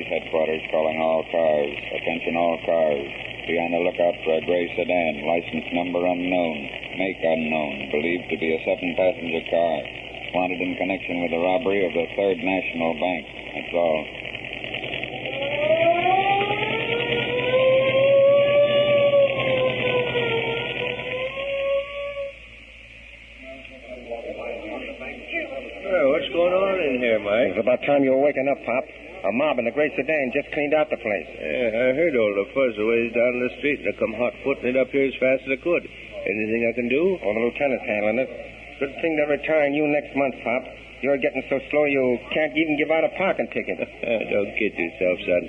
Police headquarters calling all cars. Attention all cars. Be on the lookout for a gray sedan. License number unknown. Make unknown. Believed to be a 7-passenger car. Wanted in connection with the robbery of the Third National Bank. That's all. What's going on in here, Mike? It's about time you were waking up, Pop. A mob in a gray sedan just cleaned out the place. Yeah, I heard all the fuzz a ways down the street, and I come hot-footing it up here as fast as I could. Anything I can do? Oh, the lieutenant's handling it. Good thing they're retiring you next month, Pop. You're getting so slow you can't even give out a parking ticket. Don't kid yourself, son.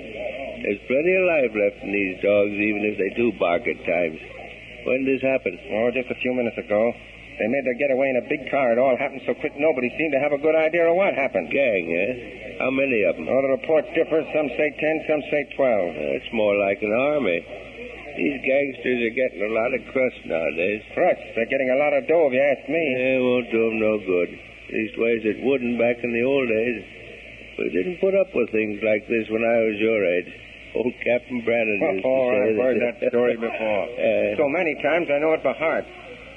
There's plenty of life left in these dogs, even if they do bark at times. When did this happen? Oh, just a few minutes ago. They made their getaway in a big car. It all happened so quick nobody seemed to have a good idea of what happened. Gang, eh? How many of them? Oh, the reports differ. Some say 10, some say 12. It's more like an army. These gangsters are getting a lot of crust nowadays. Crust? They're getting a lot of dough, if you ask me. Yeah, it won't do them no good. Leastways, it wouldn't back in the old days. We didn't put up with things like this when I was your age. Old Captain Brannon used to say I've heard that story before. So many times I know it by heart.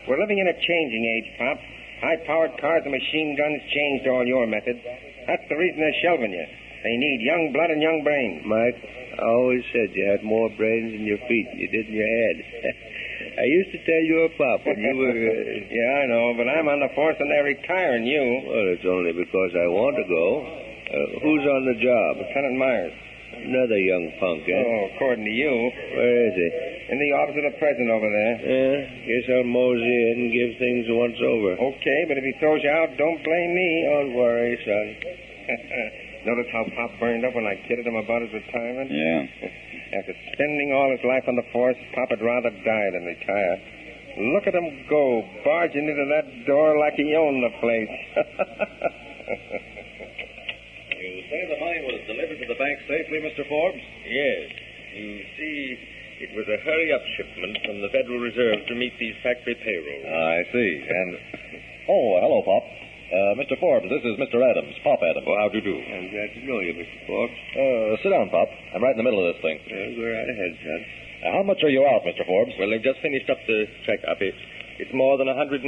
We're living in a changing age, Pop. High-powered cars and machine guns changed all your methods. That's the reason they're shelving you. They need young blood and young brains. Mike, I always said you had more brains in your feet than you did in your head. I used to tell you a Pop when you were... Yeah, I know, but I'm on the force and they're retiring you. Well, it's only because I want to go. Who's on the job? Lieutenant Myers. Another young punk, eh? Oh, according to you. Where is he? In the office of the president over there. Yeah, guess I'll mosey in and give things a once-over. Okay, but if he throws you out, don't blame me. Don't worry, son. Notice how Pop burned up when I kidded him about his retirement? Yeah. After spending all his life on the force, Pop would rather die than retire. Look at him go, barging into that door like he owned the place. You say the money was delivered to the bank safely, Mr. Forbes? Yes. You see, it was a hurry-up shipment from the Federal Reserve to meet these factory payrolls. I see. And... Oh, hello, Pop. Mr. Forbes, this is Mr. Adams, Pop Adams. Well, how do you do? I'm glad to know you, Mr. Forbes. Sit down, Pop. I'm right in the middle of this thing. Go right ahead, son. How much are you out, Mr. Forbes? Well, they've just finished up the check-up. It's more than $190,000.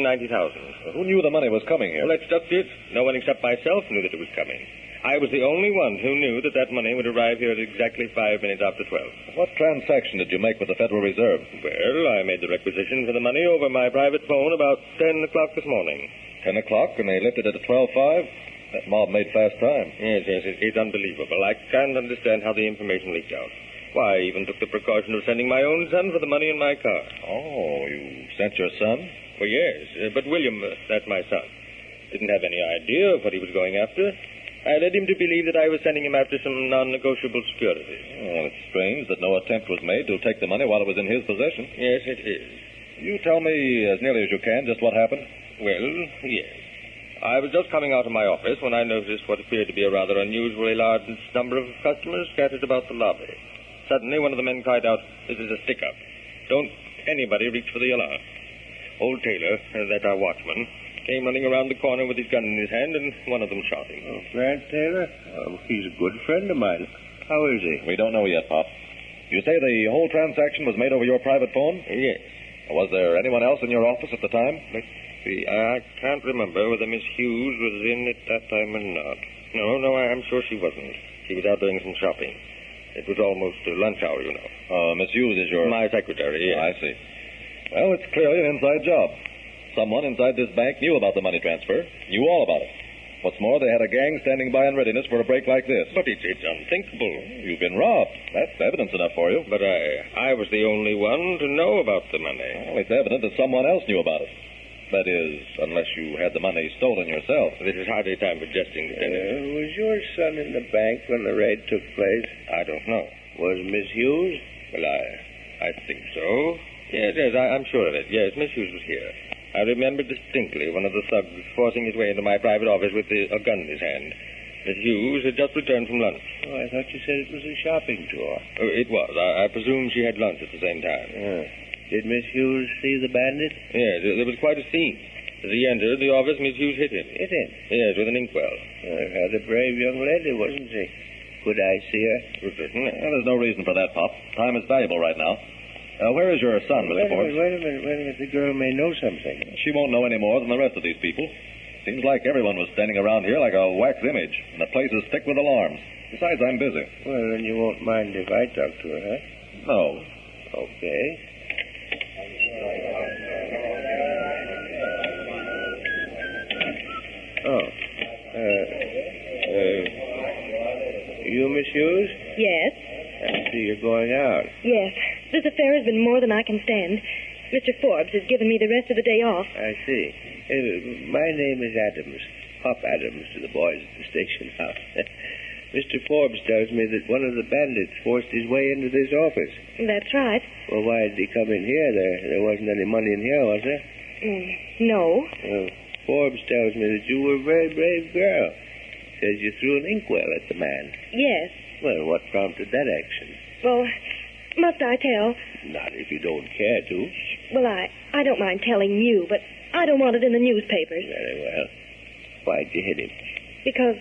Who knew the money was coming here? Well, that's just it. No one except myself knew that it was coming. I was the only one who knew that that money would arrive here at exactly 5 minutes after 12. What transaction did you make with the Federal Reserve? Well, I made the requisition for the money over my private phone about 10 o'clock this morning. 10 o'clock, and they lifted it at 12:05? That mob made fast time. Yes, it's unbelievable. I can't understand how the information leaked out. Why, I even took the precaution of sending my own son for the money in my car. Oh, you sent your son? Well, yes, but William, that's my son, didn't have any idea of what he was going after. I led him to believe that I was sending him after some non-negotiable securities. Well, it's strange that no attempt was made to take the money while it was in his possession. Yes, it is. You tell me, as nearly as you can, just what happened? Well, yes. I was just coming out of my office when I noticed what appeared to be a rather unusually large number of customers scattered about the lobby. Suddenly, one of the men cried out, "This is a stick-up. Don't anybody reach for the alarm." Old Taylor, that's our watchman, came running around the corner with his gun in his hand, and one of them shot him. Oh, Grant Taylor? Oh, he's a good friend of mine. How is he? We don't know yet, Pop. You say the whole transaction was made over your private phone? Yes. Was there anyone else in your office at the time? Let's see. I can't remember whether Miss Hughes was in at that time or not. No, I'm sure she wasn't. She was out doing some shopping. It was almost lunch hour, you know. Miss Hughes is your... My secretary, yes. I see. Well, it's clearly an inside job. Someone inside this bank knew about the money transfer, knew all about it. What's more, they had a gang standing by in readiness for a break like this. But it's unthinkable. You've been robbed. That's evidence enough for you. But I was the only one to know about the money. Well, it's evident that someone else knew about it. That is, unless you had the money stolen yourself. This is hardly time for jesting, Lieutenant. Was your son in the bank when the raid took place? I don't know. Was Miss Hughes? Well, I think so. Yes, I'm sure of it. Yes, Miss Hughes was here. I remember distinctly one of the thugs forcing his way into my private office with a gun in his hand. Miss Hughes had just returned from lunch. Oh, I thought you said it was a shopping tour. Oh, it was. I presume she had lunch at the same time. Yeah. Did Miss Hughes see the bandit? Yes, there was quite a scene. As he entered the office, Miss Hughes hit him. Hit him? Yes, with an inkwell. Rather brave young lady, wasn't she? Could I see her? Well, there's no reason for that, Pop. Time is valuable right now. Where is your son, Mr. Forbes? Wait a minute. The girl may know something. She won't know any more than the rest of these people. Seems like everyone was standing around here like a wax image, and the place is thick with alarms. Besides, I'm busy. Well, then you won't mind if I talk to her, huh? No. Okay. Oh. You, Miss Hughes? Yes. I see you're going out. Yes. This affair has been more than I can stand. Mr. Forbes has given me the rest of the day off. I see. My name is Adams. Pop Adams to the boys at the station house. Mr. Forbes tells me that one of the bandits forced his way into this office. That's right. Well, why did he come in here? There wasn't any money in here, was there? No. Forbes tells me that you were a very brave girl. Says you threw an inkwell at the man. Yes. Well, what prompted that action? Well, must I tell? Not if you don't care to. Well, I don't mind telling you, but I don't want it in the newspapers. Very well. Why'd you hit him? Because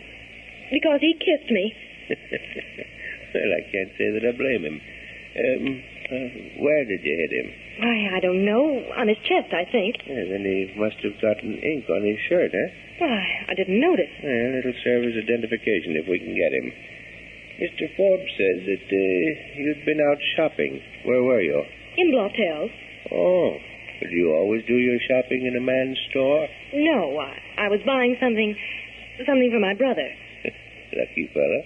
he kissed me. Well, I can't say that I blame him. Where did you hit him? Why, I don't know. On his chest, I think. Yeah, then he must have gotten ink on his shirt, huh? Why, I didn't notice. Well, it'll serve as identification if we can get him. Mr. Forbes says that you'd been out shopping. Where were you? In Blottel's. Oh. But do you always do your shopping in a man's store? No, I was buying something for my brother. Lucky fella.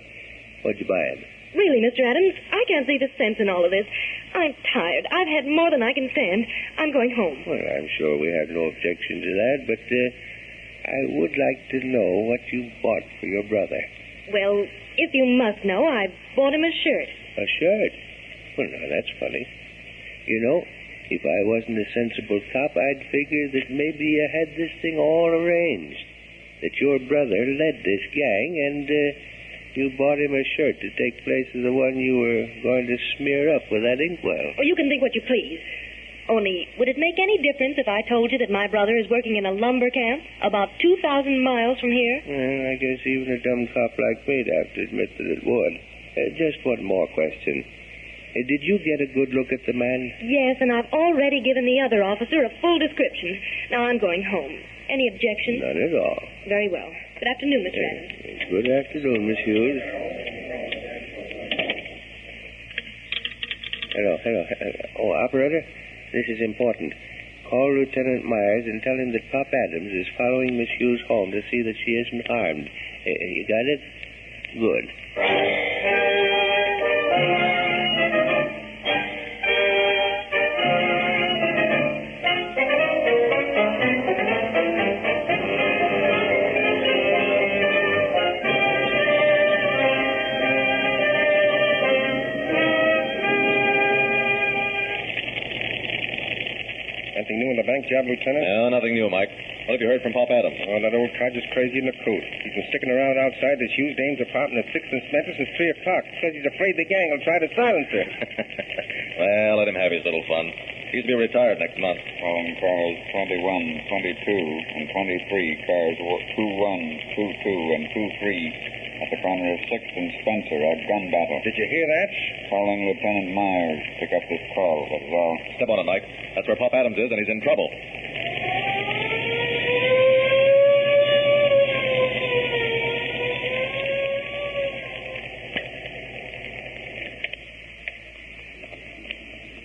What'd you buy him? Really, Mr. Adams, I can't see the sense in all of this. I'm tired. I've had more than I can stand. I'm going home. Well, I'm sure we have no objection to that, but I would like to know what you bought for your brother. Well, if you must know, I bought him a shirt. A shirt? Well, now, that's funny. You know, if I wasn't a sensible cop, I'd figure that maybe you had this thing all arranged. That your brother led this gang, and you bought him a shirt to take place of the one you were going to smear up with that inkwell. Oh, you can think what you please. Only, would it make any difference if I told you that my brother is working in a lumber camp about 2,000 miles from here? Well, I guess even a dumb cop like me'd have to admit that it would. Just one more question. Did you get a good look at the man? Yes, and I've already given the other officer a full description. Now I'm going home. Any objections? None at all. Very well. Good afternoon, Mr. Adams. Good afternoon, Miss Hughes. Hello. Oh, operator, this is important. Call Lieutenant Myers and tell him that Pop Adams is following Miss Hughes home to see that she isn't harmed. You got it? Good. Anything new in the bank job, Lieutenant? No, nothing new, Mike. What have you heard from Pop Adams? Oh, that old codger's crazy in the coat. He's been sticking around outside this Hughes dame's apartment at 6 and Spencer since 3 o'clock. Says he's afraid the gang will try to silence her. Well, let him have his little fun. He's to be retired next month. Calling cars 21, 22, and 23, cars 21, 22, and 23 at the corner of 6th and Spencer, a gun battle. Did you hear that? Calling Lieutenant Myers. Pick up this call, that is all. Step on it, Mike. That's where Pop Adams is, and he's in trouble.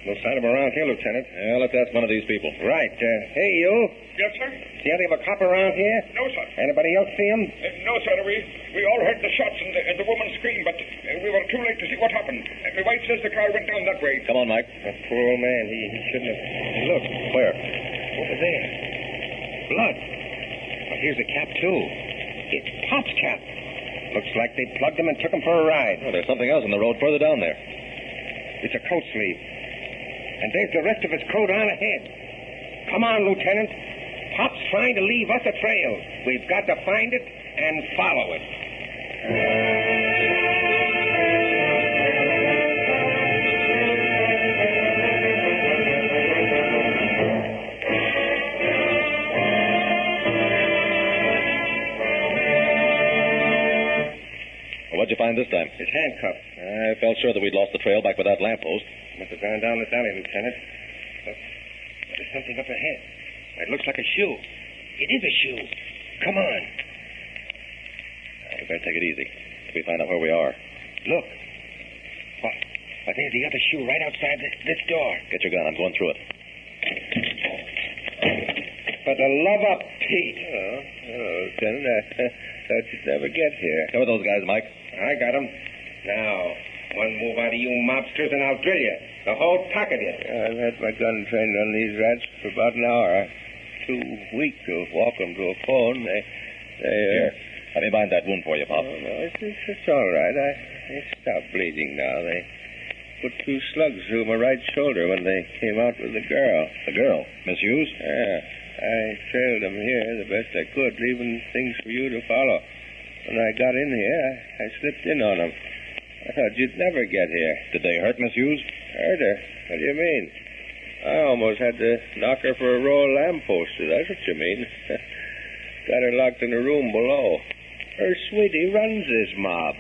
No sign of him around here, Lieutenant. Yeah, let's ask one of these people. Right. Hey, you. Yes, sir? See any of a cop around here? No, sir. Anybody else see him? No, sir. We all heard the shots and the woman scream, but we were too late to see what happened. My wife says the car went down that way. Come on, Mike. That poor old man. He shouldn't have. Look. Where? Over there. Blood. But here's a cap, too. It's Pop's cap. Looks like they plugged him and took him for a ride. Oh, there's something else in the road further down there. It's a coat sleeve. And there's the rest of his coat on ahead. Come on, Lieutenant. Pop's trying to leave us a trail. We've got to find it and follow it. Well, what'd you find find this time? His handcuffs. I felt sure that we'd lost the trail back by that lamppost. Must have gone down this alley, Lieutenant. Look, there's something up ahead. It looks like a shoe. It is a shoe. Come on. We better take it easy till we find out where we are. Look. Why, there's the other shoe right outside this door. Get your gun. I'm going through it. For the love of Pete. Oh, Lieutenant, I thought you'd never get here. Cover those guys, Mike. I got him. Now, one move out of you mobsters and I'll drill you. The whole pack of you. I've had my gun trained on these rats for about an hour. Too weak to walk them to a phone. Here, let me bind that wound for you, Pop. Oh, no, it's all right. They stopped bleeding now. They put 2 slugs through my right shoulder when they came out with the girl. The girl? Miss Hughes? Yeah. I trailed them here the best I could, leaving things for you to follow. When I got in here, I slipped in on them. I thought you'd never get here. Did they hurt Miss Hughes? Hurt her? What do you mean? I almost had to knock her for a row of lampposts. That's what you mean. Got her locked in a room below. Her sweetie runs this mob.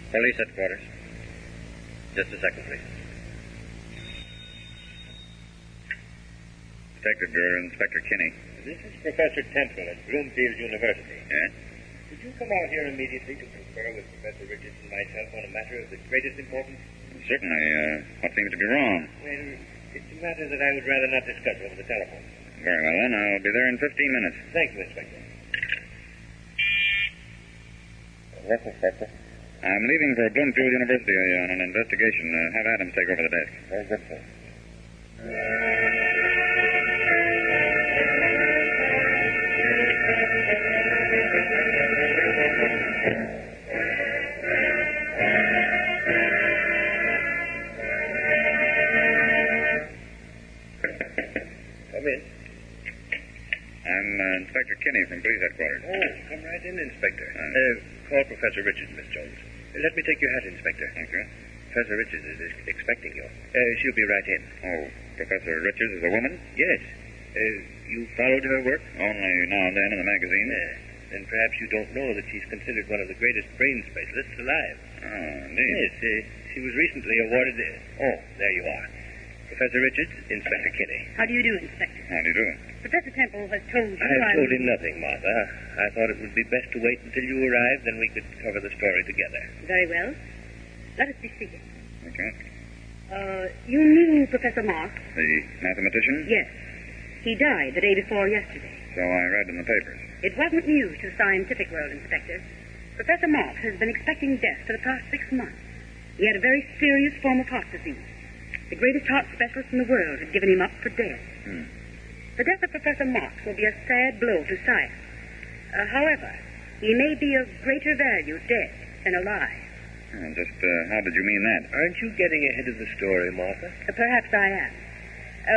Police headquarters. Just a second, please. Inspector Kinney. This is Professor Temple at Bloomfield University. Yes? Could you come out here immediately to confer with Professor Richards and myself on a matter of the greatest importance? Certainly. What seems to be wrong? Well, it's a matter that I would rather not discuss over the telephone. Very well, then. I'll be there in 15 minutes. Thank you, Inspector. Yes, Inspector. I'm leaving for Bloomfield University on an investigation. Have Adams take over the desk. Very good, sir. Kinney from police headquarters. Oh, come right in, Inspector. Call Professor Richards, Miss Jones. Let me take your hat, Inspector. Thank you. Professor Richards is expecting you. She'll be right in. Oh, Professor Richards is a woman? Yes. You followed her work? Only now and then in the magazine. Then perhaps you don't know that she's considered one of the greatest brain specialists alive. Oh, indeed. Yes, she was recently awarded... Oh, there you are. Professor Richards, Inspector Kinney. How do you do, Inspector? How do you do? Professor Temple has told you... I've told him nothing, Martha. I thought it would be best to wait until you arrived, then we could cover the story together. Very well. Let us be seated. Okay. You knew Professor Marks? The mathematician? Yes. He died the day before yesterday. So I read in the papers. It wasn't news to the scientific world, Inspector. Professor Marks has been expecting death for the past 6 months. He had a very serious form of heart disease. The greatest heart specialist in the world had given him up for dead. The death of Professor Marks will be a sad blow to science. However, he may be of greater value dead than alive. Just how did you mean that? Aren't you getting ahead of the story, Martha? Perhaps I am.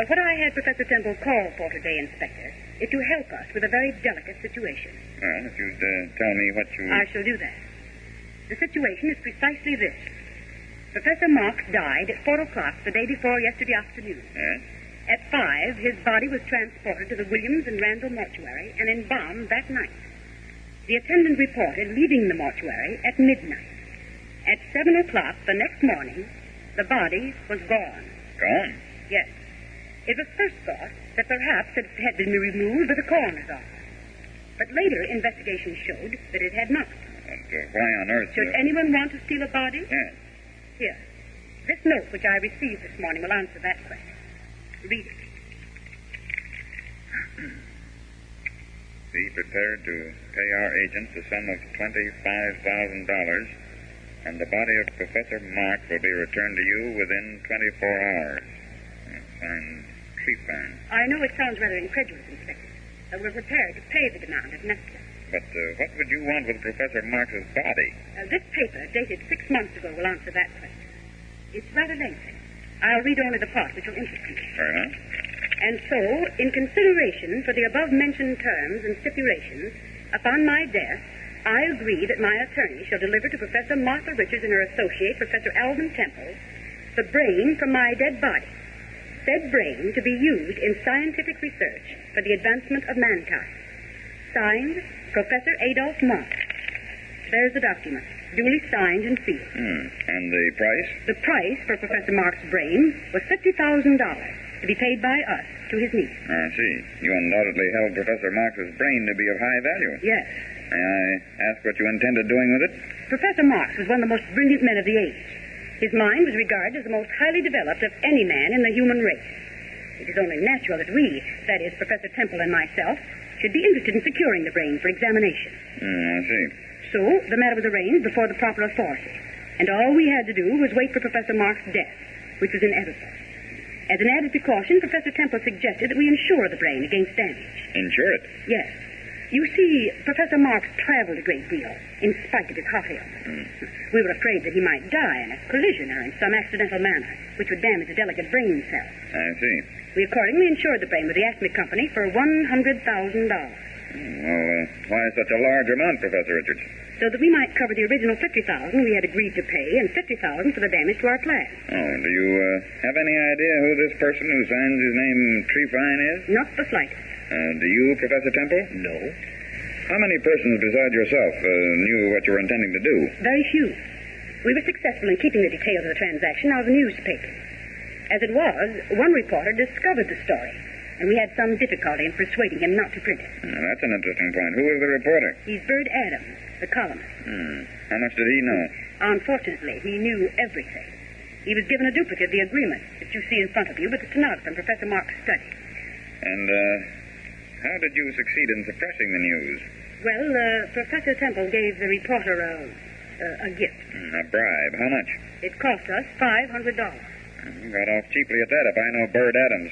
What I had Professor Temple call for today, Inspector, is to help us with a very delicate situation. Well, if you'd tell me what you... I shall do that. The situation is precisely this. Professor Marks died at 4 o'clock the day before yesterday afternoon. Yes? At 5, his body was transported to the Williams and Randall mortuary and embalmed that night. The attendant reported leaving the mortuary at midnight. At 7 o'clock the next morning, the body was gone. Gone? Yes. It was first thought that perhaps it had been removed by the coroner's office. But later investigation showed that it had not. But why on earth... Should anyone want to steal a body? Yes. Here. This note which I received this morning will answer that question. Read it. Be prepared to pay our agents a sum of $25,000, and the body of Professor Marks will be returned to you within 24 hours. Signed, Treepan. I know it sounds rather incredulous, Inspector, but we're prepared to pay the demand if necessary. But what would you want with Professor Marks's body? This paper, dated 6 months ago, will answer that question. It's rather lengthy. I'll read only the part which will interest you. Very well. And so, in consideration for the above-mentioned terms and stipulations, upon my death, I agree that my attorney shall deliver to Professor Martha Richards and her associate, Professor Alvin Temple, the brain from my dead body, said brain to be used in scientific research for the advancement of mankind. Signed, Professor Adolph Marks. There's the document, duly signed and sealed. And the price? The price for Professor Marks' brain was $50,000 to be paid by us to his niece. I see. You undoubtedly held Professor Marks's brain to be of high value. Yes. May I ask what you intended doing with it? Professor Marks was one of the most brilliant men of the age. His mind was regarded as the most highly developed of any man in the human race. It is only natural that we, that is, Professor Temple and myself, should be interested in securing the brain for examination. I see. So, the matter was arranged before the proper authorities, and all we had to do was wait for Professor Marks' death, which was inevitable. As an added precaution, Professor Temple suggested that we insure the brain against damage. Insure it? Yes. You see, Professor Marks traveled a great deal, in spite of his heart illness. We were afraid that he might die in a collision or in some accidental manner, which would damage the delicate brain cells. I see. We accordingly insured the brain with the Acme Company for $100,000. Well, why such a large amount, Professor Richards? So that we might cover the original $50,000 we had agreed to pay and $50,000 for the damage to our plant. Oh, do you have any idea who this person who signs his name Treefine is? Not the slightest. Do you, Professor Temple? No. How many persons besides yourself knew what you were intending to do? Very few. We were successful in keeping the details of the transaction out of the newspapers. As it was, one reporter discovered the story, and we had some difficulty in persuading him not to print it. That's an interesting point. Who is the reporter? He's Bird Adams, the columnist. How much did he know? Unfortunately, he knew everything. He was given a duplicate of the agreement that you see in front of you with the stenographer in Professor Marks' study. And how did you succeed in suppressing the news? Well, Professor Temple gave the reporter a gift. A bribe. How much? It cost us $500. Got off cheaply at that, if I know Bird Adams.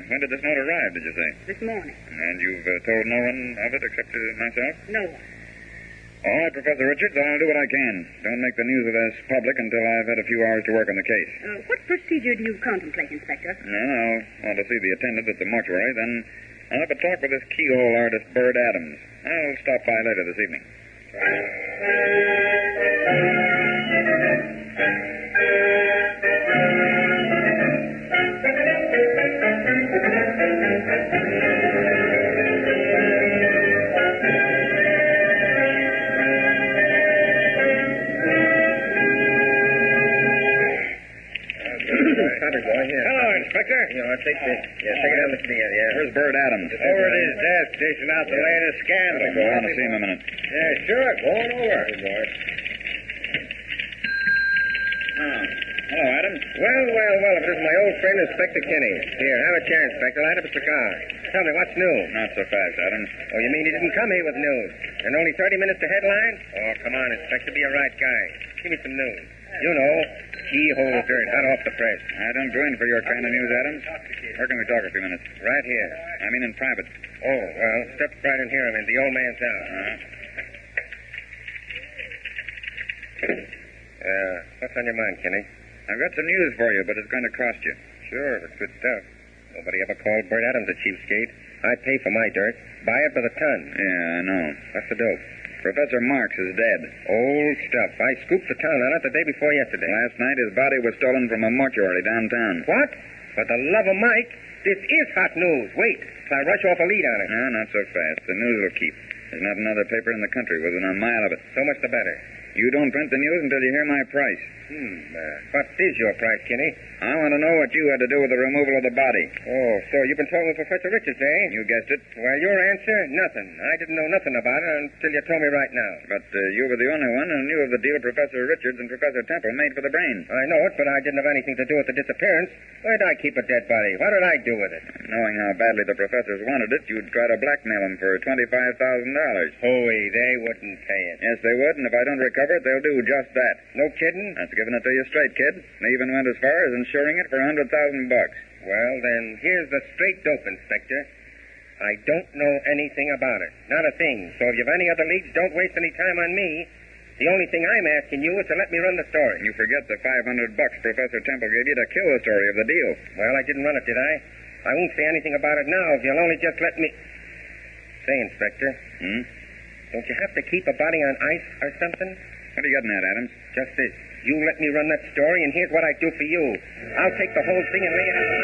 When did this note arrive, did you say? This morning. And you've told no one of it except myself? No one. All right, Professor Richards, I'll do what I can. Don't make the news of this public until I've had a few hours to work on the case. What procedure do you contemplate, Inspector? No, I'll want to see the attendant at the mortuary, then I'll have a talk with this keyhole artist, Bird Adams. I'll stop by later this evening. Hello, Inspector. Take it down the field, yeah. Where's Bird Adams? Over at his desk, dishing out the latest scandal. Go on to see him a minute. Yeah, sure. Go on over. Good boy. Hello, Adams. Well, if this is my old friend, Inspector Kinney. Here, have a chair, Inspector. Light up a cigar. Tell me, what's new? Not so fast, Adams. Oh, you mean he didn't come here with news? And only 30 minutes to headline? Oh, come on, Inspector. Be a right guy. Give me some news. You know, keyhole dirt, hot off the press. I don't go in for your kind of news, Adams. Where can we talk a few minutes? Right here. I mean in private. Oh, well, step right in here. I mean, the old man's out. What's on your mind, Kenny? I've got some news for you, but it's going to cost you. Sure, if it's good stuff. Nobody ever called Bird Adams a cheapskate. I pay for my dirt. Buy it by the ton. Yeah, I know. What's the dope? Professor Marks is dead. Old stuff. I scooped the town on it the day before yesterday. Last night, his body was stolen from a mortuary downtown. What? For the love of Mike, this is hot news. Wait till I rush off a lead on it. No, not so fast. The news will keep. There's not another paper in the country within a mile of it. So much the better. You don't print the news until you hear my price. What is your price, Kenny? I want to know what you had to do with the removal of the body. Oh, so you've been talking with Professor Richards, eh? You guessed it. Well, your answer? Nothing. I didn't know nothing about it until you told me right now. But you were the only one who knew of the deal Professor Richards and Professor Temple made for the brain. I know it, but I didn't have anything to do with the disappearance. Where'd I keep a dead body? What did I do with it? Knowing how badly the professors wanted it, you'd try to blackmail them for $25,000. Hooey, they wouldn't pay it. Yes, they would, and if I don't recover it, they'll do just that. No kidding? That's giving it to you straight, kid. They even went as far as insuring it for $100,000. Well, then, here's the straight dope, Inspector. I don't know anything about it. Not a thing. So if you've any other leads, don't waste any time on me. The only thing I'm asking you is to let me run the story. You forget the $500 Professor Temple gave you to kill the story of the deal. Well, I didn't run it, did I? I won't say anything about it now if you'll only just let me... Say, Inspector. Don't you have to keep a body on ice or something? What are you getting at, Adams? Just this. You let me run that story, and here's what I do for you. I'll take the whole thing and lay it out on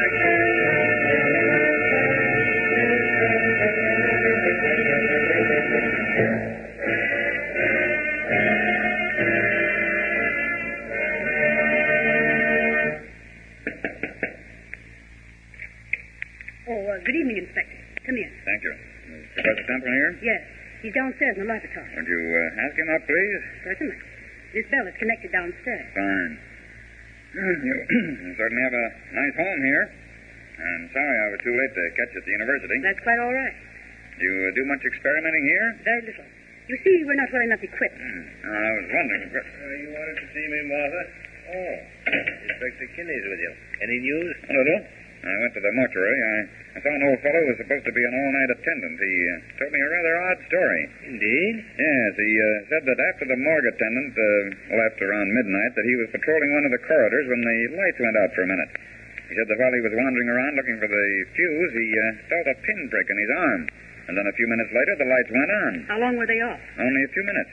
Good evening, Inspector. Come in. Thank you. Is Professor Temple here? Yes. He's downstairs in the laboratory. Would you ask him up, please? Certainly. This bell is connected downstairs. Fine. You certainly have a nice home here. I'm sorry I was too late to catch you at the university. That's quite all right. You do much experimenting here? Very little. You see, we're not well enough equipped. I was wondering. You wanted to see me, Martha? Oh, Inspector Kinney's with you. Any news? A little. I went to the mortuary. I saw an old fellow who was supposed to be an all-night attendant. He told me a rather odd story. Indeed? Yes, he said that after the morgue attendant left around midnight, that he was patrolling one of the corridors when the lights went out for a minute. He said that while he was wandering around looking for the fuse, he felt a pinprick in his arm. And then a few minutes later, the lights went on. How long were they off? Only a few minutes.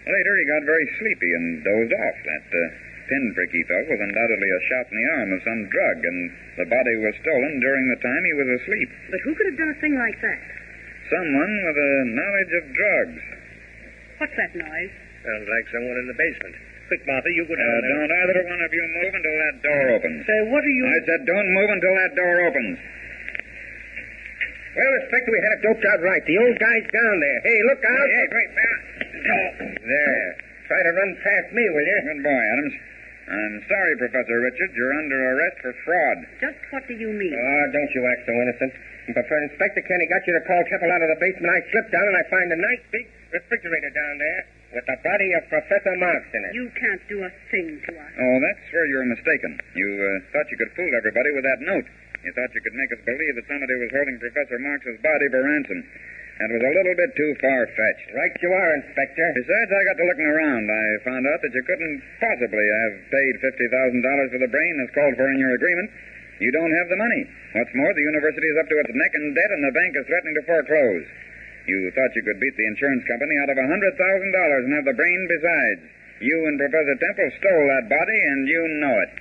Later, he got very sleepy and dozed off. That pinprick, he felt, was undoubtedly a shot in the arm of some drug, and the body was stolen during the time he was asleep. But who could have done a thing like that? Someone with a knowledge of drugs. What's that noise? Sounds like someone in the basement. Quick, Martha, you go down there. Don't either one of you move until that door opens. Say, what are you... I said don't move until that door opens. Well, Inspector, we had it doped out right. The old guy's down there. Hey, look out. Hey, wait. There. Try to run past me, will you? Good boy, Adams. I'm sorry, Professor Richards. You're under arrest for fraud. Just what do you mean? Oh, don't you act so innocent. Before Inspector Kenny got you to call Temple out of the basement, I slipped down and I find a nice big refrigerator down there with the body of Professor Marks in it. You can't do a thing to us. Oh, that's where you're mistaken. You thought you could fool everybody with that note. You thought you could make us believe that somebody was holding Professor Marks's body for ransom. That was a little bit too far-fetched. Right you are, Inspector. Besides, I got to looking around. I found out that you couldn't possibly have paid $50,000 for the brain as called for in your agreement. You don't have the money. What's more, the university is up to its neck in debt, and the bank is threatening to foreclose. You thought you could beat the insurance company out of $100,000 and have the brain besides. You and Professor Temple stole that body, and you know it.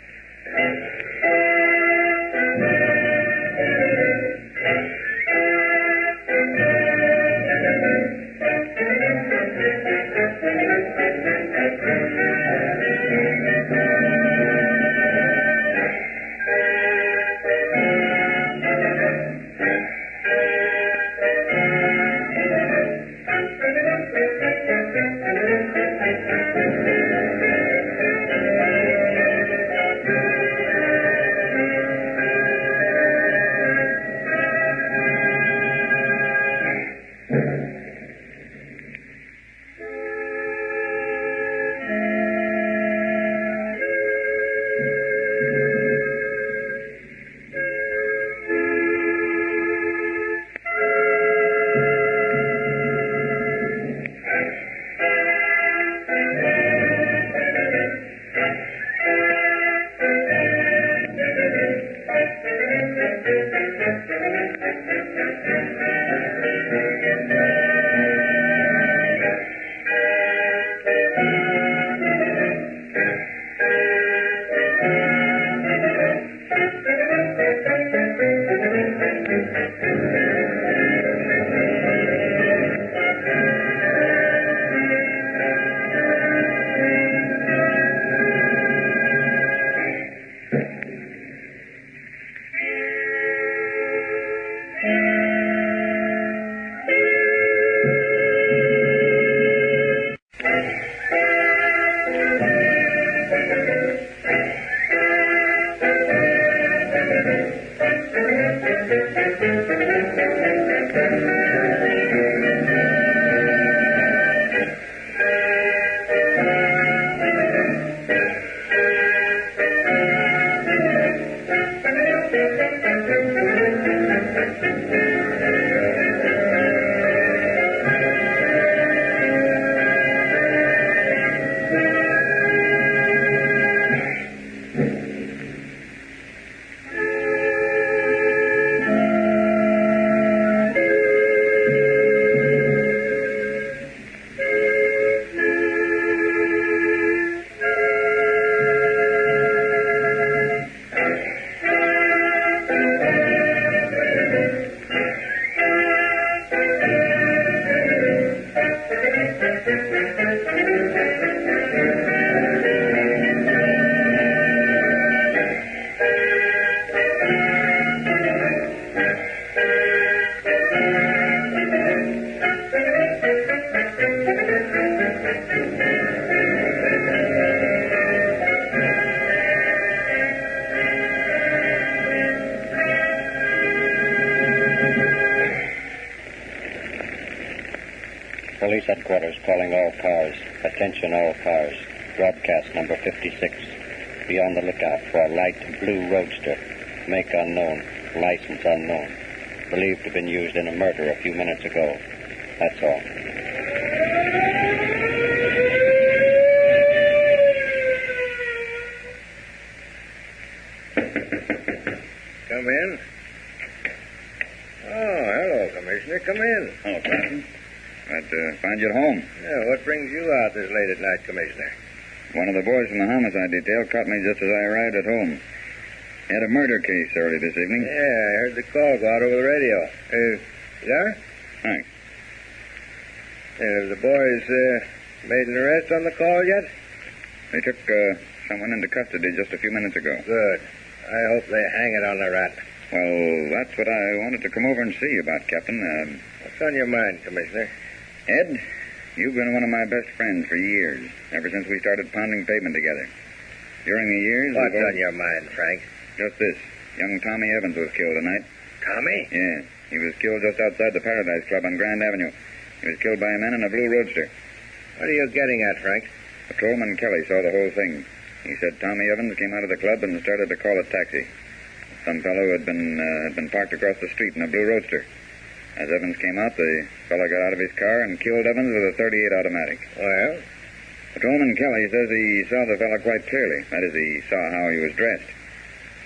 Police headquarters calling all cars. Attention all cars. Broadcast number 56. Be on the lookout for a light blue roadster. Make unknown. License unknown. Believed to have been used in a murder a few minutes ago. That's all. Come in. Oh, hello, Commissioner. Come in. Oh, Captain. I'd find you at home. Yeah, what brings you out this late at night, Commissioner? One of the boys from the homicide detail caught me just as I arrived at home. Had a murder case early this evening. Yeah, I heard the call go out over the radio. Yeah? Thanks. Have the boys made an arrest on the call yet? They took someone into custody just a few minutes ago. Good. I hope they hang it on the rat. Well, that's what I wanted to come over and see you about, Captain. What's on your mind, Commissioner? Ed, you've been one of my best friends for years, ever since we started pounding pavement together. During the years... What's on your mind, Frank? Just this. Young Tommy Evans was killed tonight. Tommy? Yeah. He was killed just outside the Paradise Club on Grand Avenue. He was killed by a man in a blue roadster. What are you getting at, Frank? Patrolman Kelly saw the whole thing. He said Tommy Evans came out of the club and started to call a taxi. Some fellow had been parked across the street in a blue roadster. As Evans came out, the fellow got out of his car and killed Evans with a .38 automatic. Well? Patrolman Kelly says he saw the fellow quite clearly. That is, he saw how he was dressed.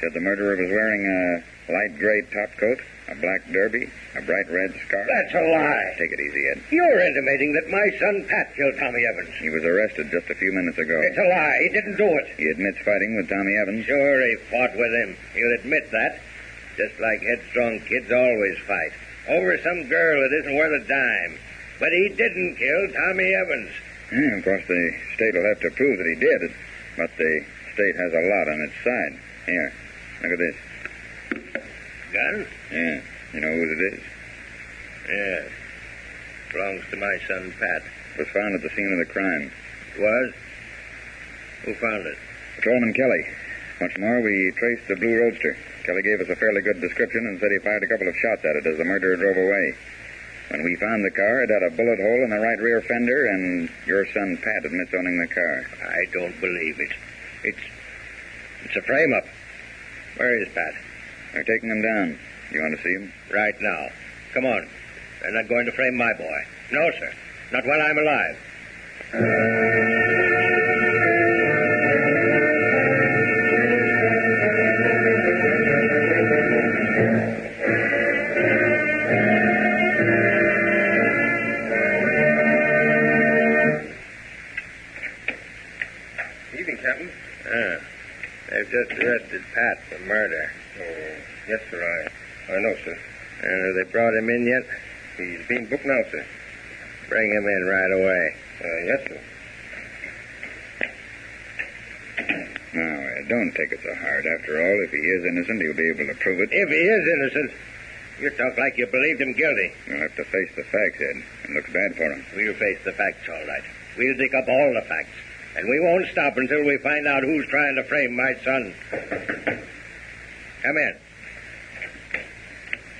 Said the murderer was wearing a light gray topcoat, a black derby, a bright red scarf. That's a lie. Take it easy, Ed. You're intimating that my son Pat killed Tommy Evans. He was arrested just a few minutes ago. It's a lie. He didn't do it. He admits fighting with Tommy Evans. Sure, he fought with him. He'll admit that. Just like headstrong kids always fight. Over some girl that isn't worth a dime. But he didn't kill Tommy Evans. Yeah, of course, the state will have to prove that he did. But the state has a lot on its side. Here, look at this. Gun? Yeah. You know whose it is? Yes. Belongs to my son, Pat. It was found at the scene of the crime. It was? Who found it? Patrolman Kelly. Once more, we traced the blue roadster. Kelly gave us a fairly good description and said he fired a couple of shots at it as the murderer drove away. When we found the car, it had a bullet hole in the right rear fender, and your son Pat admits owning the car. I don't believe it. It's a frame-up. Where is Pat? They're taking him down. You want to see him? Right now. Come on. They're not going to frame my boy. No, sir. Not while I'm alive. Evening, Captain. They've just arrested Pat for murder. Oh, yes, sir. I know, sir. And have they brought him in yet? He's being booked now, sir. Bring him in right away. Yes, sir. Now, don't take it so hard. After all, if he is innocent, he'll be able to prove it. If he is innocent, you talk like you believed him guilty. You'll have to face the facts, Ed. It looks bad for him. We'll face the facts, all right. We'll dig up all the facts. And we won't stop until we find out who's trying to frame my son. Come in.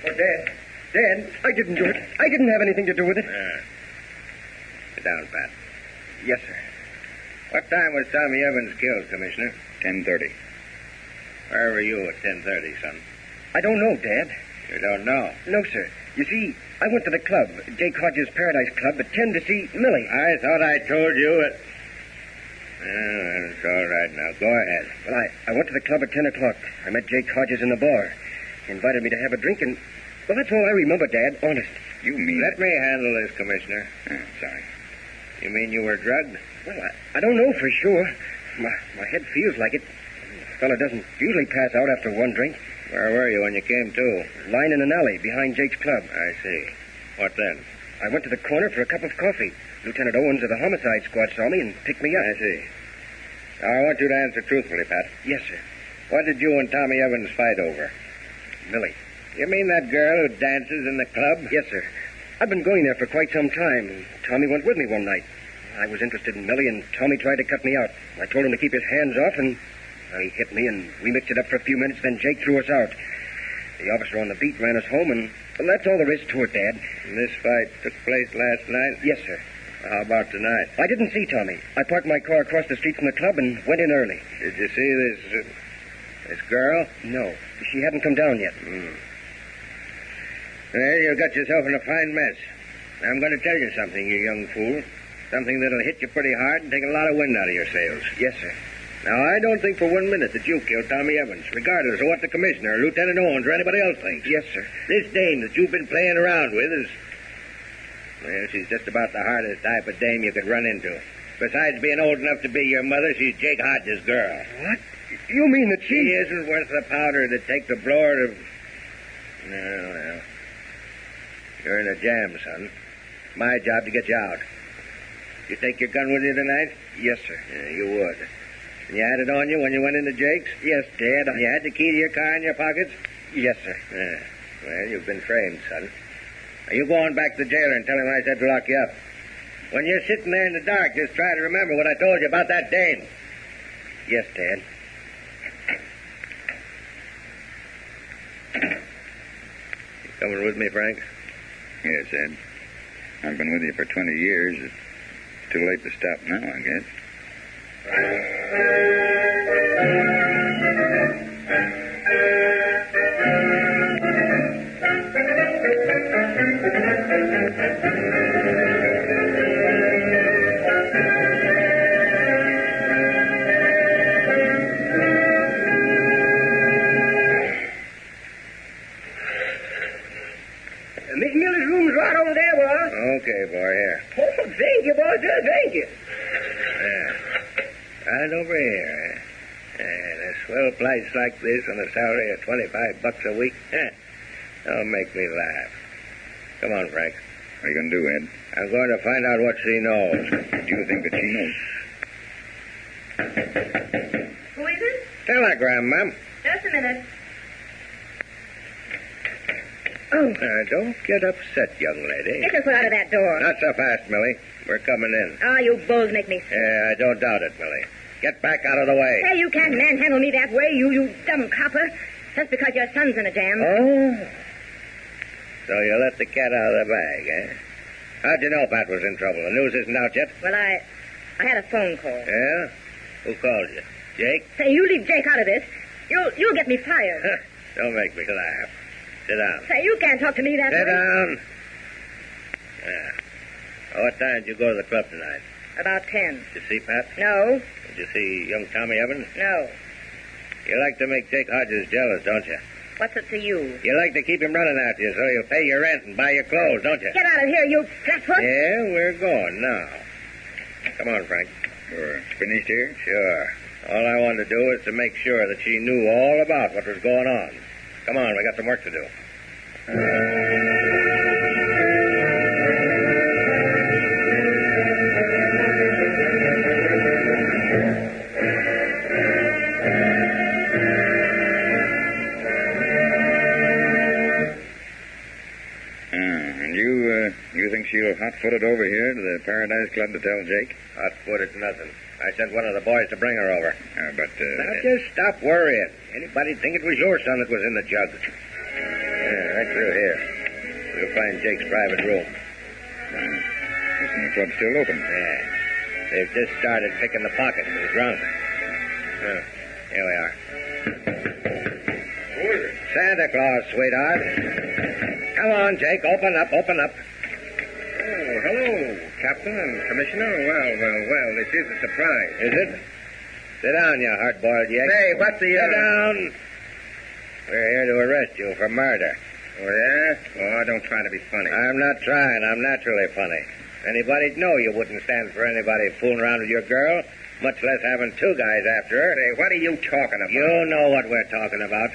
Oh, Dad, I didn't do it. I didn't have anything to do with it. Sit down, Pat. Yes, sir. What time was Tommy Evans killed, Commissioner? 10:30. Where were you at 10:30, son? I don't know, Dad. You don't know? No, sir. You see, I went to the club, Jake Hodges' Paradise Club, at 10 to see Millie. I thought I told you it. Well, it's all right now. Go ahead. Well, I went to the club at 10 o'clock. I met Jake Hodges in the bar. He invited me to have a drink, and... Well, that's all I remember, Dad. Honest. You mean... Let me handle this, Commissioner. Sorry. You mean you were drugged? Well, I don't know for sure. My head feels like it. A fella doesn't usually pass out after one drink. Where were you when you came to? Lying in an alley behind Jake's club. I see. What then? I went to the corner for a cup of coffee. Lieutenant Owens of the homicide squad saw me and picked me up. I see. Now, I want you to answer truthfully, Pat. Yes, sir. What did you and Tommy Evans fight over? Millie. You mean that girl who dances in the club? Yes, sir. I've been going there for quite some time, and Tommy went with me one night. I was interested in Millie, and Tommy tried to cut me out. I told him to keep his hands off, and he hit me, and we mixed it up for a few minutes, then Jake threw us out. The officer on the beat ran us home, and well, that's all there is to it, Dad. And this fight took place last night? Yes, sir. How about tonight? I didn't see Tommy. I parked my car across the street from the club and went in early. Did you see this girl? No. She hadn't come down yet. Well, you got yourself in a fine mess. I'm going to tell you something, you young fool. Something that'll hit you pretty hard and take a lot of wind out of your sails. Yes, sir. Now, I don't think for 1 minute that you killed Tommy Evans, regardless of what the commissioner, Lieutenant Owens, or anybody else thinks. Yes, sir. This dame that you've been playing around with is... Well, she's just about the hardest type of dame you could run into. Besides being old enough to be your mother, she's Jake Hodges' girl. What? You mean that she isn't worth the powder that takes a blower to... Well, you're in a jam, son. It's my job to get you out. You take your gun with you tonight? Yes, sir. Yeah, you would. And you had it on you when you went into Jake's? Yes, Dad. And you had the key to your car in your pockets? Yes, sir. Yeah. Well, you've been framed, son. Now, you go on back to the jailer and tell him I said to lock you up. When you're sitting there in the dark, just try to remember what I told you about that dame. Yes, Dad. You coming with me, Frank? Yes, Ed. I've been with you for 20 years. It's too late to stop now, I guess. place like this on a salary of $25 a week? Don't make me laugh. Come on, Frank. What are you going to do, Ed? I'm going to find out what she knows. You think that she knows? Who is it? Telegram, ma'am. Just a minute. Oh. Don't get upset, young lady. Get us out of that door. Not so fast, Millie. We're coming in. Ah, you bulls make me sick. Yeah, I don't doubt it, Millie. Get back out of the way. Hey, you can't manhandle me that way, you dumb copper. Just because your son's in a jam. Oh? So you let the cat out of the bag, eh? How'd you know Pat was in trouble? The news isn't out yet? Well, I had a phone call. Yeah? Who called you? Jake? Say, you leave Jake out of this. You'll get me fired. Don't make me laugh. Sit down. Say, you can't talk to me that Sit way. down. Yeah. What time did you go to the club tonight? About 10. Did you see Pat? No. Did you see young Tommy Evans? No. You like to make Jake Hodges jealous, don't you? What's it to you? You like to keep him running after you so you'll pay your rent and buy your clothes, don't you? Get out of here, you flatfoot. Yeah, we're going now. Come on, Frank. We're finished here? Sure. All I wanted to do is to make sure that she knew all about what was going on. Come on, we got some work to do. You think she'll hot-foot it over here to the Paradise Club to tell Jake? Hot-footed nothing. I sent one of the boys to bring her over. Now, just stop worrying. Anybody'd think it was your son that was in the jug. Yeah, right through here. We'll find Jake's private room. Listen, the club's still open. Yeah. They've just started picking the pockets of the drunk. Here we are. Who is it? Santa Claus, sweetheart. Come on, Jake. Open up, open up. Oh, hello, Captain and Commissioner. Well, this is a surprise. Is it? Sit down, you hard-boiled yank. Say, what's the... Sit down. We're here to arrest you for murder. Oh, yeah? Oh, don't try to be funny. I'm not trying. I'm naturally funny. Anybody'd know you wouldn't stand for anybody fooling around with your girl, much less having two guys after her. Say, what are you talking about? You know what we're talking about.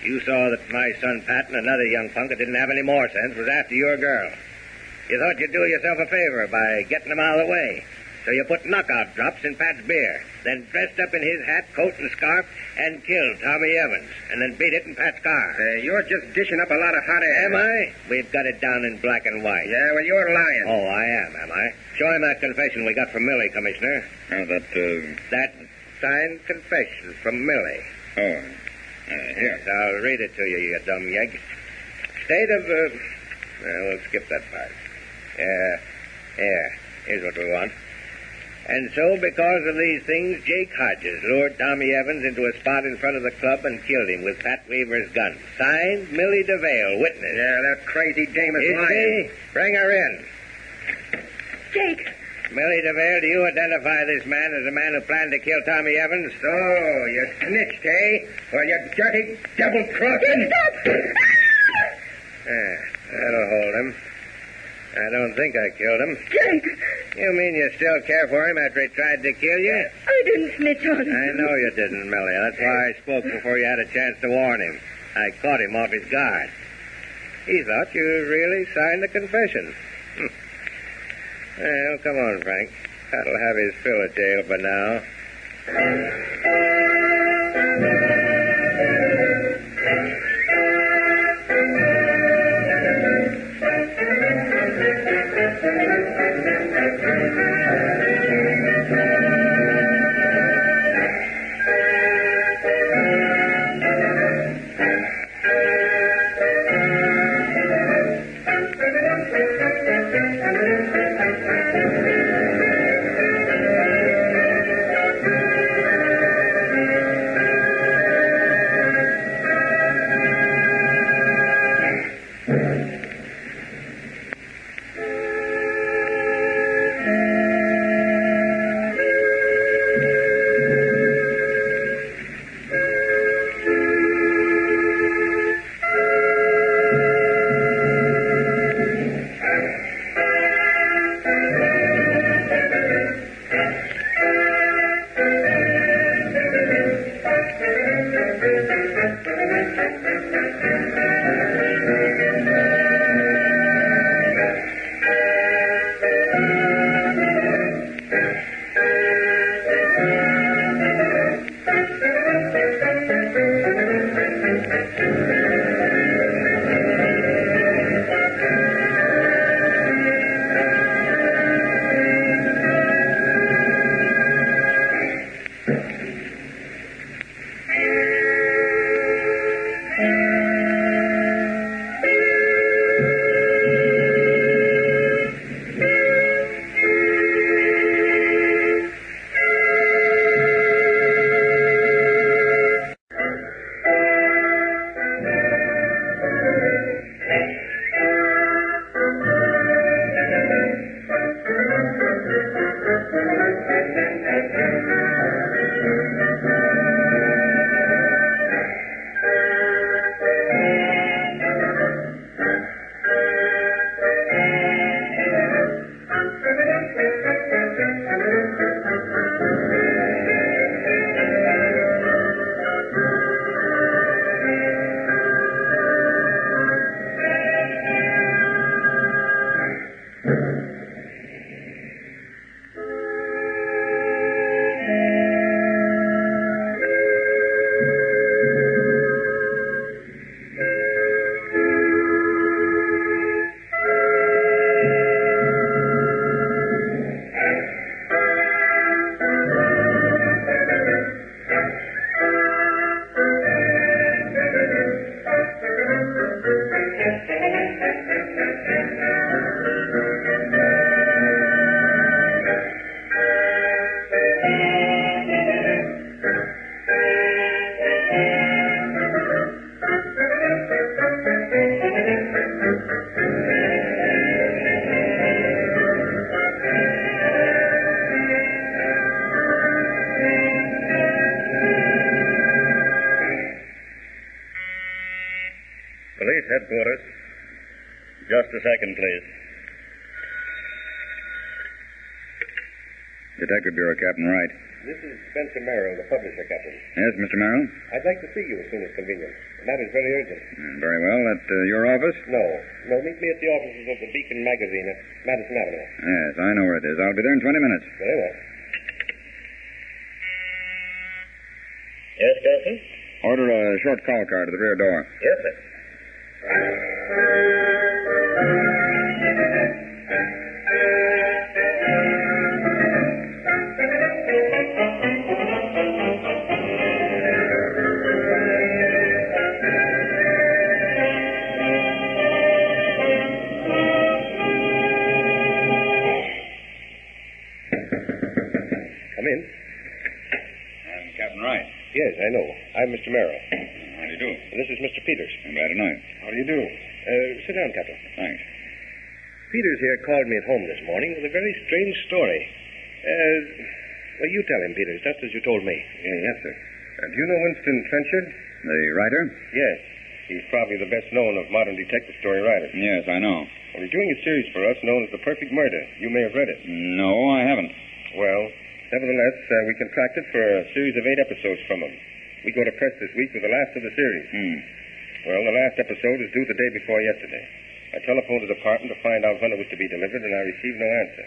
You saw that my son Pat and another young punk that didn't have any more sense was after your girl. You thought you'd do yourself a favor by getting them out of the way. So you put knockout drops in Pat's beer, then dressed up in his hat, coat, and scarf, and killed Tommy Evans, and then beat it in Pat's car. You're just dishing up a lot of hot air. Am I? We've got it down in black and white. Yeah, well, you're lying. Oh, I am I? Show him that confession we got from Millie, Commissioner. That signed confession from Millie. Here. Yes, I'll read it to you, you dumb yeg. State of, we'll skip that part. Here's what we want. And so, because of these things, Jake Hodges lured Tommy Evans into a spot in front of the club and killed him with Pat Weaver's gun. Signed, Millie DeVale, witness. Yeah, that crazy dame is lying. She? Bring her in. Jake. Millie DeVale, do you identify this man as the man who planned to kill Tommy Evans? So, you snitched, eh? Well, you dirty double-crook. Stop! That'll hold him. I don't think I killed him. Jake! You mean you still care for him after he tried to kill you? I didn't snitch on him. I know you didn't, Millie. That's why I spoke before you had a chance to warn him. I caught him off his guard. He thought you really signed the confession. Well, come on, Frank. That'll have his fill of jail for now. Police headquarters. Just a second, please. Detective Bureau, Captain Wright. This is Spencer Merrill, the publisher, Captain. Yes, Mr. Merrill? I'd like to see you as soon as convenient. The matter's very urgent. Very well. At your office? No, meet me at the offices of the Beacon magazine at Madison Avenue. Yes, I know where it is. I'll be there in 20 minutes. Very well. Yes, Captain? Order a short call car to the rear door. Yes, sir. Come in. I'm Captain Wright. Yes, I know. I'm Mr. Merrill. How do you do? This is Mr. Peters. I'm glad to know you. How do you do? Sit down, Captain. Thanks. Peters here called me at home this morning with a very strange story. Well, you tell him, Peters, just as you told me. Yes, sir. Do you know Winston Trenchard? The writer? Yes. He's probably the best known of modern detective story writers. Yes, I know. Well, he's doing a series for us known as The Perfect Murder. You may have read it. No, I haven't. Well, nevertheless, we contracted for a series of 8 episodes from him. We go to press this week with the last of the series. Well, the last episode is due the day before yesterday. I telephoned the department to find out when it was to be delivered, and I received no answer.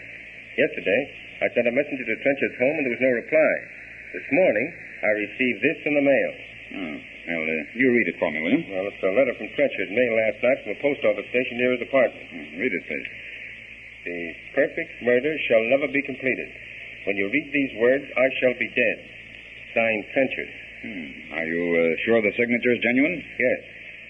Yesterday, I sent a messenger to Trenchard's home, and there was no reply. This morning, I received this in the mail. Oh, well, you read it for me, will you? Well, it's a letter from Trenchard, mailed last night from a post office station near his apartment. Read it, please. The perfect murder shall never be completed. When you read these words, I shall be dead. Signed, Trenchard. Are you sure the signature is genuine? Yes.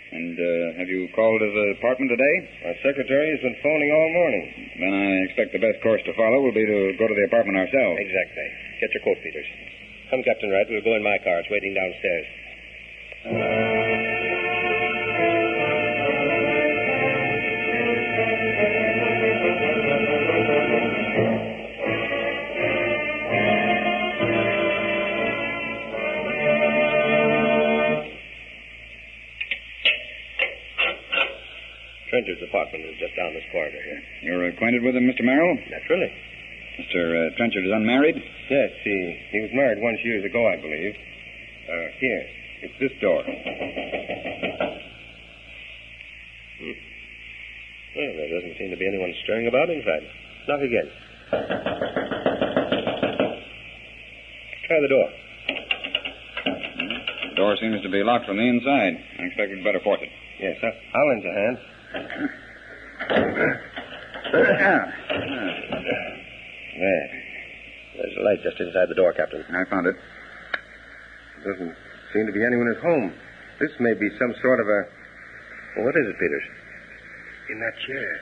And have you called his apartment today? Our secretary has been phoning all morning. Then I expect the best course to follow will be to go to the apartment ourselves. Exactly. Get your coat, Peters. Come, Captain Wright. We'll go in my car. It's waiting downstairs. Trenchard's apartment is just down this corridor here. You're acquainted with him, Mr. Merrill? Naturally. Mr. Trenchard is unmarried? Yes, he was married once years ago, I believe. Here. It's this door. Well, there doesn't seem to be anyone stirring about inside. Knock again. Try the door. The door seems to be locked from the inside. I expect we'd better force it. Yes, I'll lend you a hand. There. There's a light just inside the door, Captain. I found it. Doesn't seem to be anyone at home. This may be some sort of a... Well, what is it, Peters? In that chair.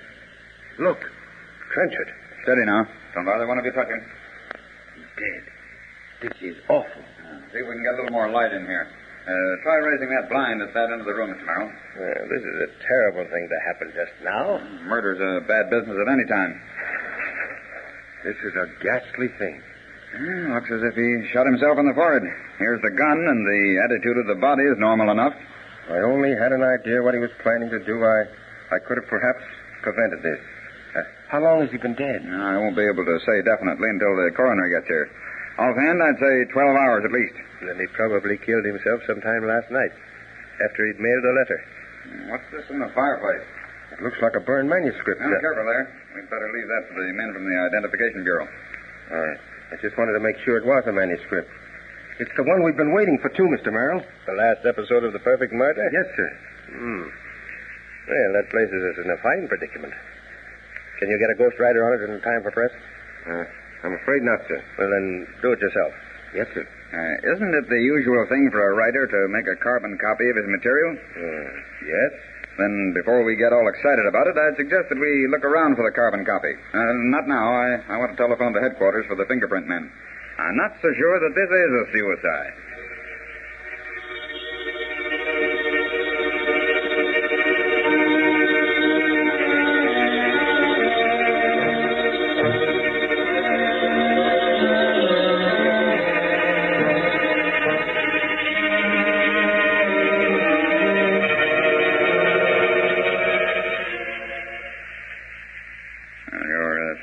Look. Trenchard. Steady now. Don't bother one of you touching. He's dead. This is awful. See if we can get a little more light in here. Try raising that blind at that end of the room, Mr. Merrill. Well, this is a terrible thing to happen just now. Murder's a bad business at any time. This is a ghastly thing. Looks as if he shot himself in the forehead. Here's the gun, and the attitude of the body is normal enough. I only had an idea what he was planning to do. I could have perhaps prevented this. How long has he been dead? I won't be able to say definitely until the coroner gets here. Offhand, I'd say 12 hours at least. Then he probably killed himself sometime last night, after he'd mailed a letter. What's this in the fireplace? It looks like a burned manuscript. Now, careful there. We'd better leave that for the men from the Identification Bureau. All right. I just wanted to make sure it was a manuscript. It's the one we've been waiting for, too, Mr. Merrill. The last episode of The Perfect Murder? Yes, sir. Well, that places us in a fine predicament. Can you get a ghostwriter on it in time for press? I'm afraid not, sir. Well, then do it yourself. Yes, sir. Isn't it the usual thing for a writer to make a carbon copy of his material? Yes. Then before we get all excited about it, I'd suggest that we look around for the carbon copy. Not now. I want to telephone to headquarters for the fingerprint men. I'm not so sure that this is a suicide.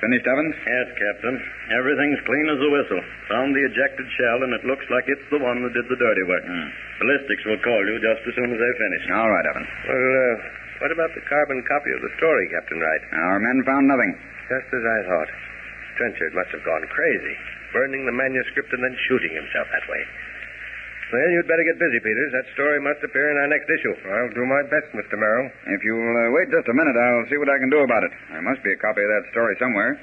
Finished, Evans? Yes, Captain. Everything's clean as a whistle. Found the ejected shell, and it looks like it's the one that did the dirty work. Ballistics will call you just as soon as they finish. All right, Evans. Well, what about the carbon copy of the story, Captain Wright? Our men found nothing. Just as I thought. Trenchard must have gone crazy, burning the manuscript and then shooting himself that way. Well, you'd better get busy, Peters. That story must appear in our next issue. I'll do my best, Mr. Merrill. If you'll wait just a minute, I'll see what I can do about it. There must be a copy of that story somewhere.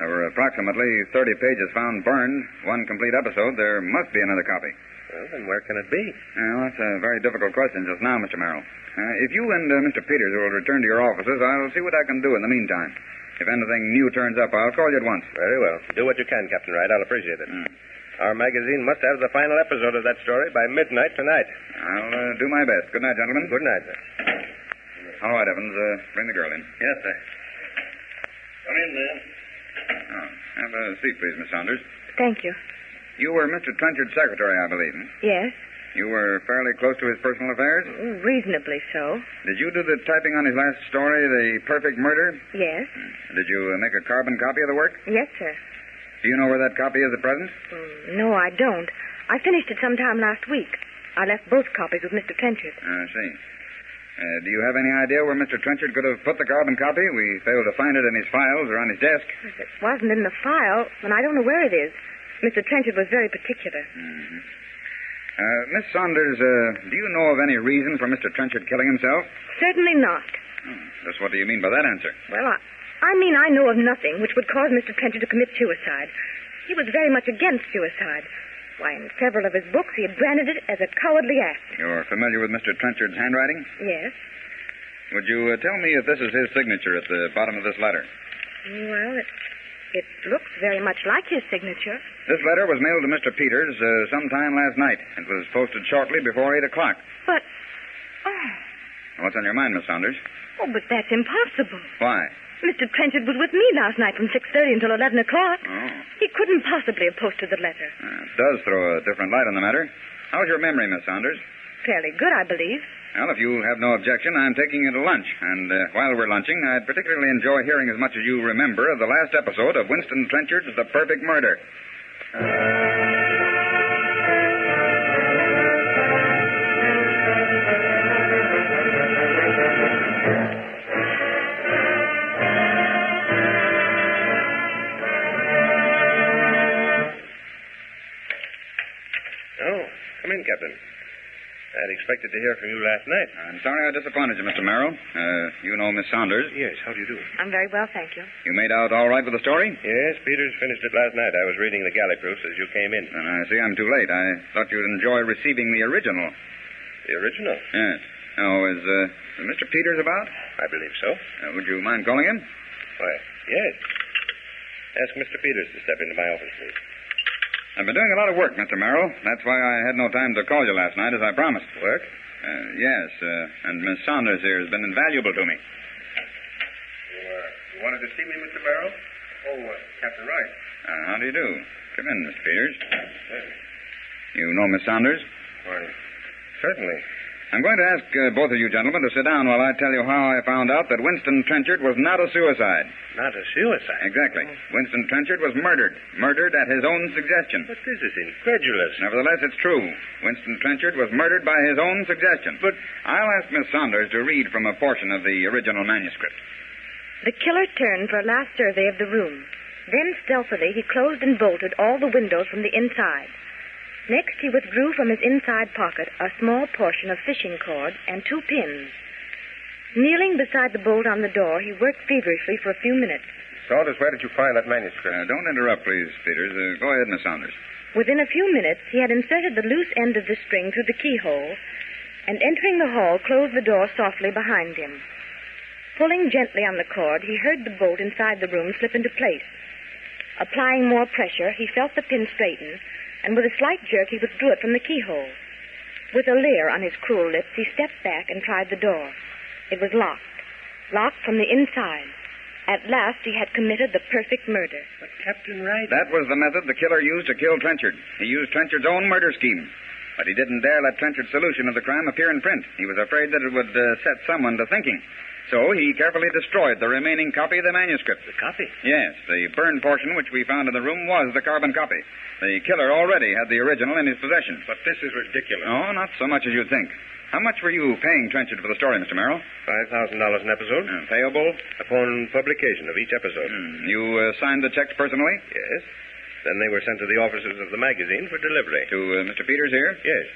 There were approximately 30 pages found burned, one complete episode. There must be another copy. Well, then where can it be? Well, that's a very difficult question just now, Mr. Merrill. If you and Mr. Peters will return to your offices, I'll see what I can do in the meantime. If anything new turns up, I'll call you at once. Very well. Do what you can, Captain Wright. I'll appreciate it. Our magazine must have the final episode of that story by midnight tonight. I'll do my best. Good night, gentlemen. Good night, sir. All right, Evans. Bring the girl in. Yes, sir. Come in, then. Have a seat, please, Miss Saunders. Thank you. You were Mr. Trenchard's secretary, I believe. Yes. You were fairly close to his personal affairs? Reasonably so. Did you do the typing on his last story, The Perfect Murder? Yes. Did you make a carbon copy of the work? Yes, sir. Do you know where that copy is at present? No, I don't. I finished it sometime last week. I left both copies with Mr. Trenchard. I see. Do you have any idea where Mr. Trenchard could have put the carbon copy? We failed to find it in his files or on his desk. If it wasn't in the file, then I don't know where it is. Mr. Trenchard was very particular. Miss Saunders, do you know of any reason for Mr. Trenchard killing himself? Certainly not. Just what do you mean by that answer? Well, I mean I know of nothing which would cause Mr. Trenchard to commit suicide. He was very much against suicide. Why, in several of his books, he had branded it as a cowardly act. You're familiar with Mr. Trenchard's handwriting? Yes. Would you tell me if this is his signature at the bottom of this letter? Well, it looks very much like his signature. This letter was mailed to Mr. Peters sometime last night. It was posted shortly before 8 o'clock. But... What's on your mind, Miss Saunders? Oh, but that's impossible. Why? Mr. Trenchard was with me last night from 6:30 until 11 o'clock. Oh. He couldn't possibly have posted the letter. It does throw a different light on the matter. How's your memory, Miss Saunders? Fairly good, I believe. Well, if you have no objection, I'm taking you to lunch. And while we're lunching, I'd particularly enjoy hearing as much as you remember of the last episode of Winston Trenchard's The Perfect Murder. expected to hear from you last night. I'm sorry I disappointed you, Mr. Merrill. You know Miss Saunders. Yes, how do you do? I'm very well, thank you. You made out all right with the story? Yes, Peters finished it last night. I was reading the galley proofs as you came in. And I see I'm too late. I thought you'd enjoy receiving the original. The original? Yes. Oh, is Mr. Peters about? I believe so. Would you mind calling him? Why, yes. Ask Mr. Peters to step into my office, please. I've been doing a lot of work, Mr. Merrill. That's why I had no time to call you last night, as I promised. Work? Yes, and Miss Saunders here has been invaluable to me. You wanted to see me, Mr. Merrill? Oh, Captain Wright. How do you do? Come in, Mr. Peters. You know Miss Saunders? Why, certainly. I'm going to ask both of you gentlemen to sit down while I tell you how I found out that Winston Trenchard was not a suicide. Not a suicide? Exactly. Winston Trenchard was murdered. Murdered at his own suggestion. But this is incredulous. Nevertheless, it's true. Winston Trenchard was murdered by his own suggestion. But I'll ask Miss Saunders to read from a portion of the original manuscript. The killer turned for a last survey of the room. Then, stealthily, he closed and bolted all the windows from the inside. Next, he withdrew from his inside pocket a small portion of fishing cord and 2 pins. Kneeling beside the bolt on the door, he worked feverishly for a few minutes. Saunders, where did you find that manuscript? Don't interrupt, please, Peters. Go ahead, Miss Saunders. Within a few minutes, he had inserted the loose end of the string through the keyhole, and entering the hall, closed the door softly behind him. Pulling gently on the cord, he heard the bolt inside the room slip into place. Applying more pressure, he felt the pin straighten, and with a slight jerk, he withdrew it from the keyhole. With a leer on his cruel lips, he stepped back and tried the door. It was locked. Locked from the inside. At last, he had committed the perfect murder. But, Captain Wright... That was the method the killer used to kill Trenchard. He used Trenchard's own murder scheme. But he didn't dare let Trenchard's solution of the crime appear in print. He was afraid that it would set someone to thinking. So he carefully destroyed the remaining copy of the manuscript. The copy? Yes. The burned portion which we found in the room was the carbon copy. The killer already had the original in his possession. But this is ridiculous. Oh, not so much as you'd think. How much were you paying Trenchard for the story, Mr. Merrill? $5,000 an episode. Payable? Upon publication of each episode. You signed the checks personally? Yes. Then they were sent to the offices of the magazine for delivery. To Mr. Peters here? Yes.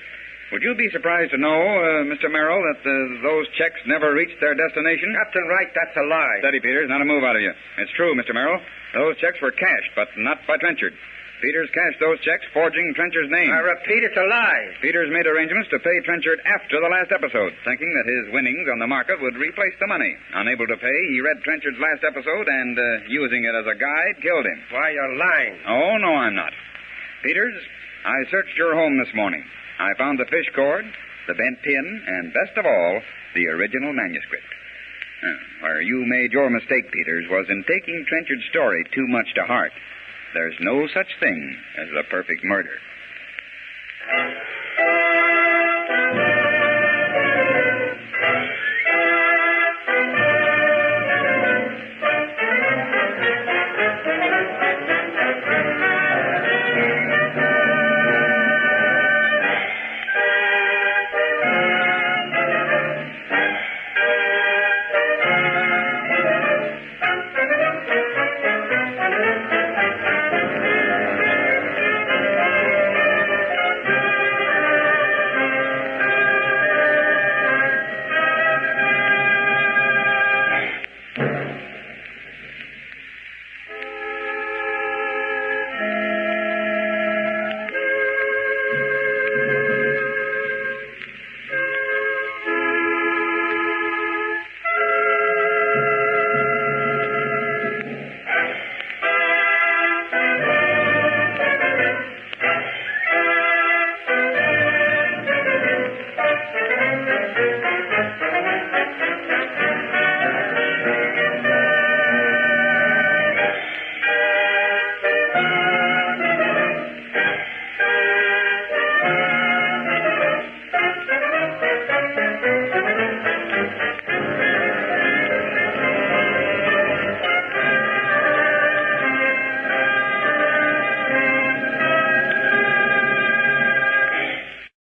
Would you be surprised to know, Mr. Merrill, that those checks never reached their destination? Captain Wright, that's a lie. Steady, Peters. Not a move out of you. It's true, Mr. Merrill. Those checks were cashed, but not by Trenchard. Peters cashed those checks forging Trenchard's name. I repeat, it's a lie. Peters made arrangements to pay Trenchard after the last episode, thinking that his winnings on the market would replace the money. Unable to pay, he read Trenchard's last episode and, using it as a guide, killed him. Why, you're lying. Oh, no, I'm not. Peters, I searched your home this morning. I found the fish cord, the bent pin, and best of all, the original manuscript. Where you made your mistake, Peters, was in taking Trenchard's story too much to heart. There's no such thing as a perfect murder.